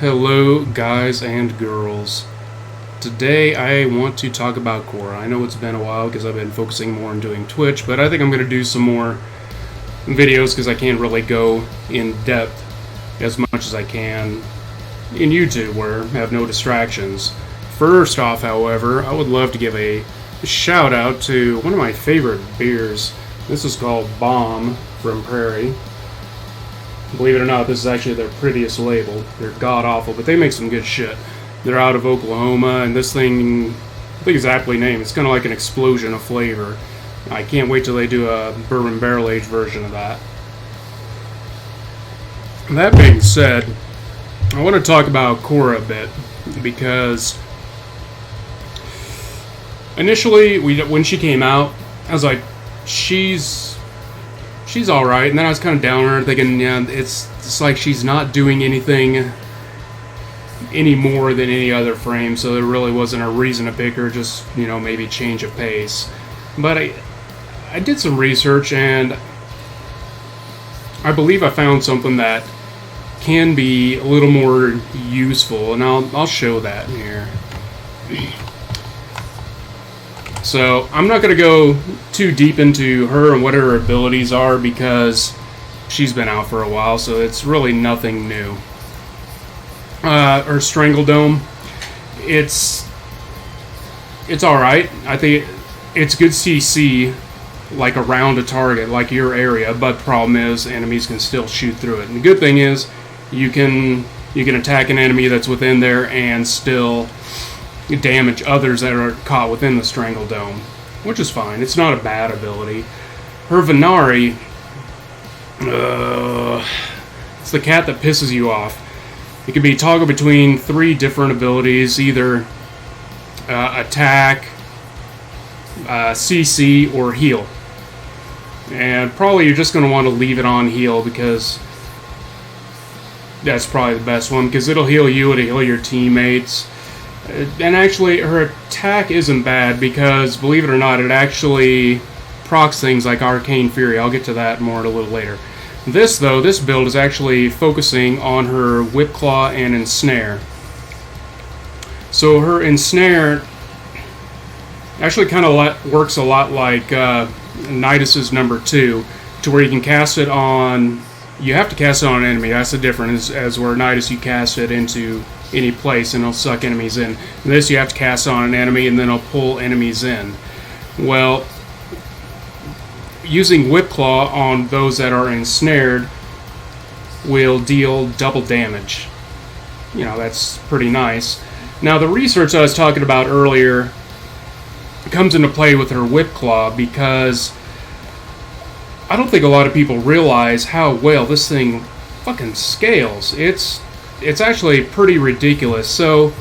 Hello, guys and girls. Today I want to talk about Khora. I know it's been a while because I've been focusing more on doing Twitch, but I think I'm going to do some more videos because I can't really go in depth as much as I can in YouTube where I have no distractions. First off, however, I would love to give a shout out to one of my favorite beers. This is called Bomb from Prairie. Believe it or not, this is actually their prettiest label. They're god-awful, but they make some good shit. They're out of Oklahoma, and this thing, I think it's aptly named. It's kind of like an explosion of flavor. I can't wait till they do a bourbon barrel-aged version of that. That being said, I want to talk about Khora a bit, because initially, when she came out, I was like, she's alright, and then I was kind of down on her, thinking, yeah, it's like she's not doing anything any more than any other frame, so there really wasn't a reason to pick her, just, maybe change of pace. But I did some research, and I believe I found something that can be a little more useful, and I'll show that here. So, I'm not going to go too deep into her and what her abilities are because she's been out for a while, so it's really nothing new. Her Strangle Dome, it's alright. I think it's good CC, like around a target, like your area, but the problem is enemies can still shoot through it. And the good thing is, you can attack an enemy that's within there and still damage others that are caught within the Strangle Dome, which is fine. It's not a bad ability. Her Venari, it's the cat that pisses you off. It can be toggled between 3 different abilities, either attack, CC, or heal. And probably you're just going to want to leave it on heal because that's probably the best one, because it'll heal you, it'll heal your teammates. And actually, her attack isn't bad because, believe it or not, it actually procs things like Arcane Fury. I'll get to that more a little later. This build is actually focusing on her Whip Claw and Ensnare. So her Ensnare actually kind of works a lot like Nidus's number 2, to where you can cast it on... You have to cast it on an enemy. That's the difference, as where Nidus you cast it into any place and it'll suck enemies in. This you have to cast on an enemy and then it'll pull enemies in. Well, using Whip Claw on those that are ensnared will deal double damage. That's pretty nice. Now, the research I was talking about earlier comes into play with her Whip Claw because I don't think a lot of people realize how well this thing fucking scales. It's actually pretty ridiculous. So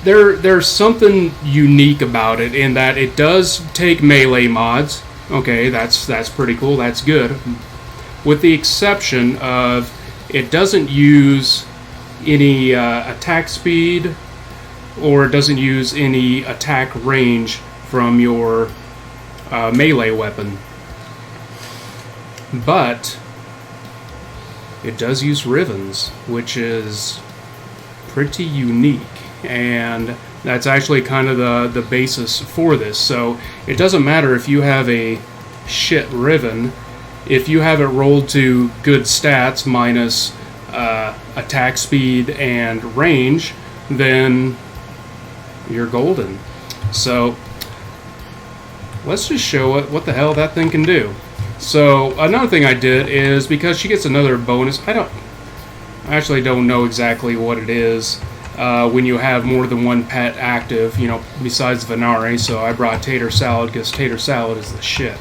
there's something unique about it in that it does take melee mods. Okay, that's pretty cool. That's good. With the exception of it doesn't use any attack speed, or it doesn't use any attack range from your melee weapon. But it does use Rivens, which is pretty unique, and that's actually kind of the basis for this. So it doesn't matter if you have a shit Riven, if you have it rolled to good stats minus attack speed and range, then you're golden. So let's just show it what the hell that thing can do. So another thing I did is, because she gets another bonus, I actually don't know exactly what it is when you have more than one pet active, besides Venari. So I brought Tater Salad because Tater Salad is the shit.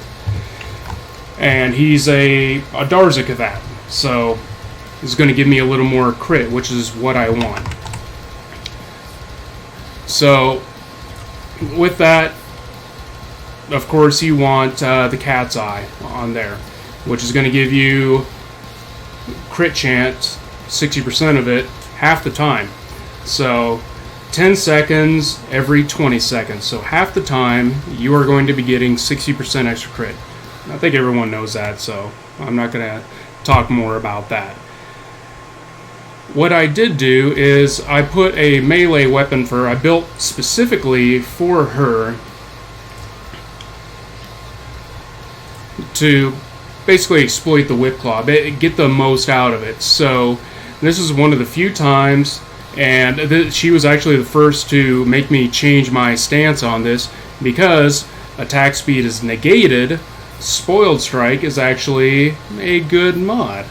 And he's a Darzakavat, so he's going to give me a little more crit, which is what I want. So with that, of course, you want the Cat's Eye on there, which is going to give you crit chance, 60% of it, half the time. So 10 seconds every 20 seconds. So half the time, you are going to be getting 60% extra crit. I think everyone knows that, so I'm not going to talk more about that. what I did do is I put a melee weapon for her. I built specifically for her to basically exploit the whip claw, get the most out of it. So this is one of the few times, and she was actually the first to make me change my stance on this, because attack speed is negated. Spoiled Strike is actually a good mod.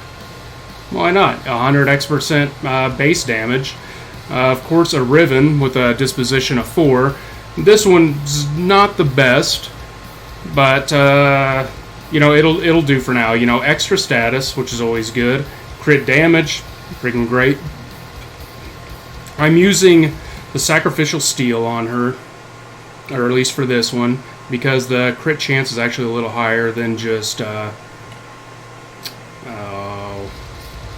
Why not? 100x% base damage. Of course, a Riven with a disposition of 4. This one's not the best, but you know, it'll do for now. You know, extra status, which is always good. Crit damage, freaking great. I'm using the Sacrificial Steel on her, or at least for this one, because the crit chance is actually a little higher than just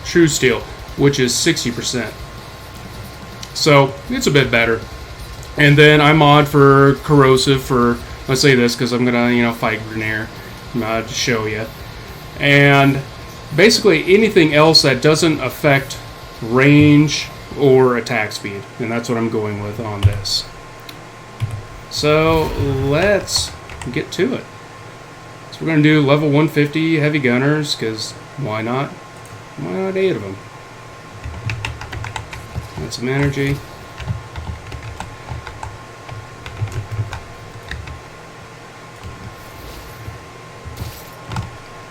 True Steel, which is 60%. So it's a bit better. And then I mod for Corrosive for, let's say this, because I'm gonna, fight Grenier to show you. And basically anything else that doesn't affect range or attack speed, and that's what I'm going with on this. So let's get to it. So we're going to do level 150 heavy gunners, because why not? Why not 8 of them? That's some energy.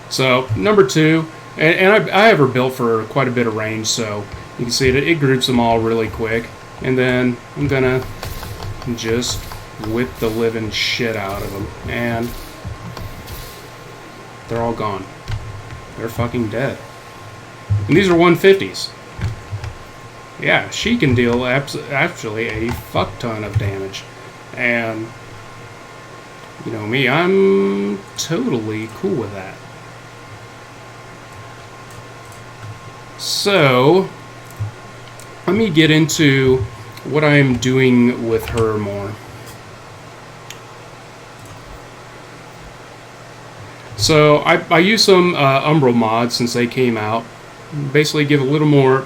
So number 2, and I have her built for quite a bit of range, so you can see it groups them all really quick. And then I'm going to just whip the living shit out of them, and they're all gone. They're fucking dead. And these are 150s. Yeah, she can deal actually a fuck ton of damage. And you know me, I'm totally cool with that. So let me get into what I'm doing with her more. So I use some Umbral mods since they came out. Basically give a little more,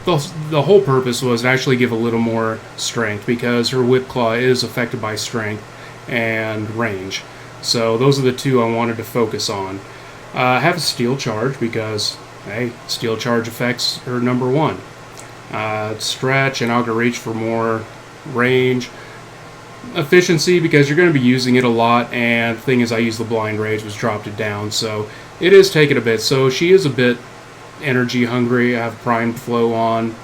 the whole purpose was to actually give a little more strength, because her Whip Claw is affected by strength and range. So those are the two I wanted to focus on. I have a Steel Charge because, hey, Steel Charge affects her number 1. Stretch and Auger Reach for more range. Efficiency, because you're going to be using it a lot, and the thing is I use the Blind Rage, which dropped it down, so it is taking a bit. So she is a bit energy hungry. I have Prime Flow on.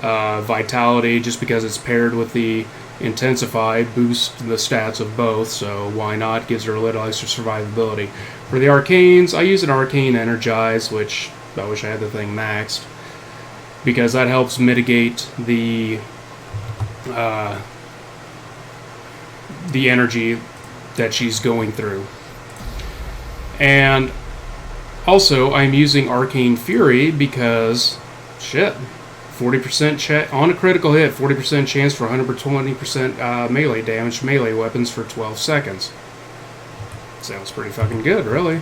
Vitality, just because it's paired with the Intensify, boosts the stats of both, so why not? Gives her a little extra survivability. For the Arcanes, I use an Arcane Energize, which I wish I had the thing maxed, because that helps mitigate the energy that she's going through. And also, I'm using Arcane Fury because, shit, 40% on a critical hit, 40% chance for 120% melee damage, melee weapons for 12 seconds. Sounds pretty fucking good, really.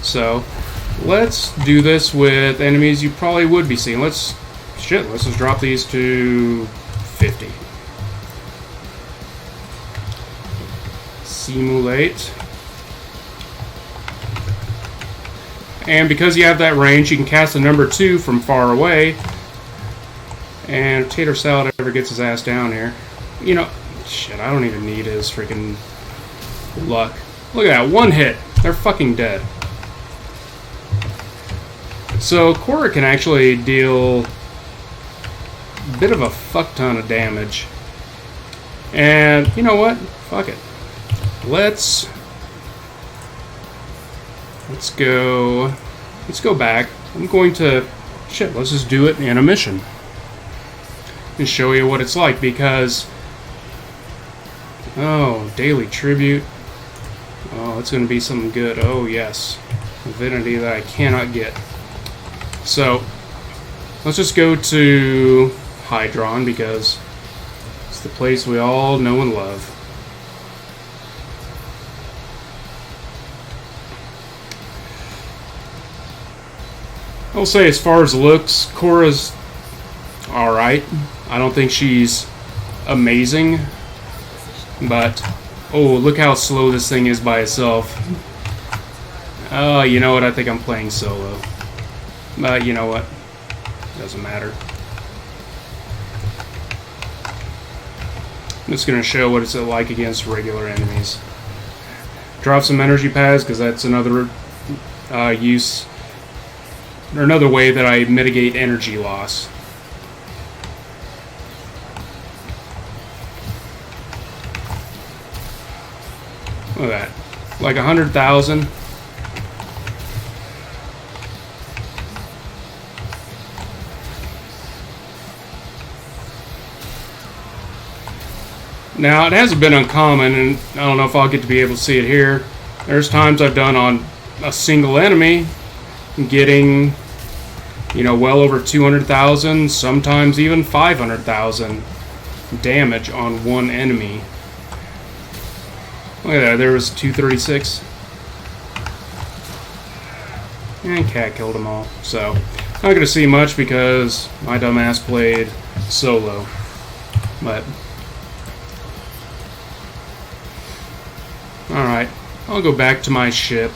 So, let's do this with enemies you probably would be seeing. Let's just drop these to 50. Simulate. And because you have that range, you can cast the number 2 from far away. And if Tater Salad ever gets his ass down here, shit, I don't even need his freaking luck. Look at that, 1 hit. They're fucking dead. So Khora can actually deal a bit of a fuck ton of damage. And you know what? Fuck it. Let's go back. I'm going to, let's just do it in a mission and show you what it's like, because, daily tribute. Oh, it's going to be something good. Oh, yes. Divinity that I cannot get. So, let's just go to Hydron, because it's the place we all know and love. I'll say, as far as looks, Khora's alright. I don't think she's amazing, but oh, look how slow this thing is by itself. Oh, you know what? I think I'm playing solo. But you know what? Doesn't matter. I'm just going to show what it's like against regular enemies. Drop some energy pads, because that's another use, or another way that I mitigate energy loss. Look at that. Like 100,000. Now, it hasn't been uncommon, and I don't know if I'll get to be able to see it here. There's times I've done on a single enemy getting, you know, well over 200,000, sometimes even 500,000 damage on one enemy. Look at that, there was 236. And Cat killed them all. So, not going to see much because my dumbass played solo. But alright, I'll go back to my ship,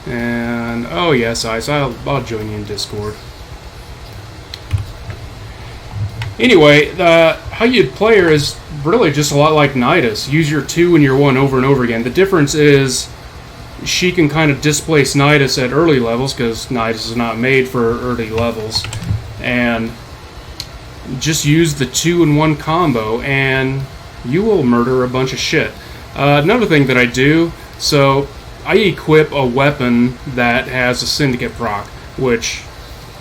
and oh yes, Ice, I'll join you in Discord. Anyway, how you play her is really just a lot like Nidus. Use your 2 and your 1 over and over again. The difference is she can kind of displace Nidus at early levels, because Nidus is not made for early levels, and just use the 2 and 1 combo, and you will murder a bunch of shit. Another thing that I do, so I equip a weapon that has a Syndicate proc, which,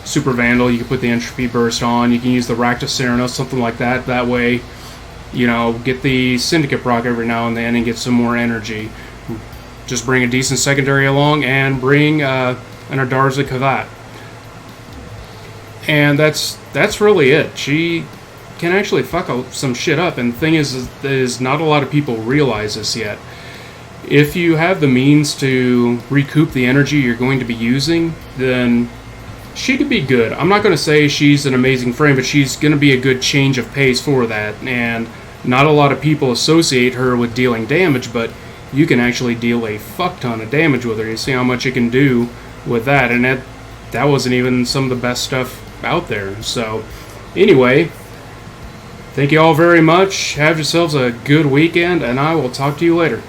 Super Vandal, you can put the Entropy Burst on, you can use the Rakta something like that. That way, you know, get the Syndicate proc every now and then and get some more energy. Just bring a decent secondary along and bring an Adarza Kavat. And that's really it. She can actually fuck some shit up, and the thing is not a lot of people realize this yet. If you have the means to recoup the energy you're going to be using, then she could be good. I'm not going to say she's an amazing frame, but she's going to be a good change of pace for that, and not a lot of people associate her with dealing damage, but you can actually deal a fuck ton of damage with her. You see how much you can do with that, and that wasn't even some of the best stuff out there. So anyway, thank you all very much. Have yourselves a good weekend, and I will talk to you later.